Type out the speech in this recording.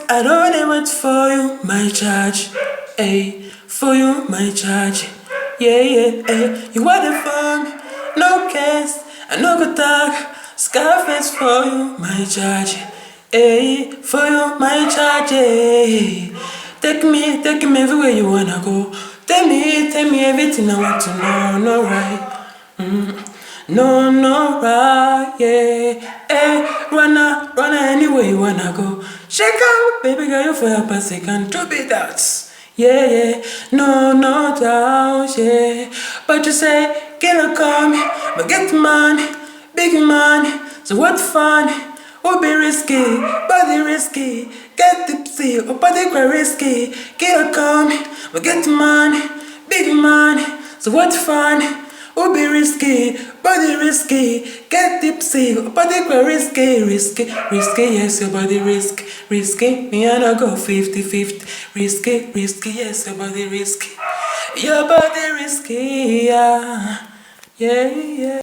I don't need much for you, my charge. Hey, for you, my charge. Yeah, yeah. You are the fun, no case, I no go talk. Scarface for you, my charge. Hey, for you, my charge. Hey. Take me everywhere you wanna go. Tell me everything I want to know. No right. No right, yeah. Hey, run anywhere you wanna go. Shake out, baby girl, you for your per second. 2 beat outs, yeah. No doubt, yeah. But you say, killer call me, but get money, big money. So what fun? Will be risky, body risky. Get tipsy, or body quite risky. Killer call me, but get money, big money. So what fun? Will be risky, body risky. Get tipsy, your body quite risky. Risky, yes, your body risky. Me and I go 50-50. Risky, yes, your body risky. Your body risky, yeah.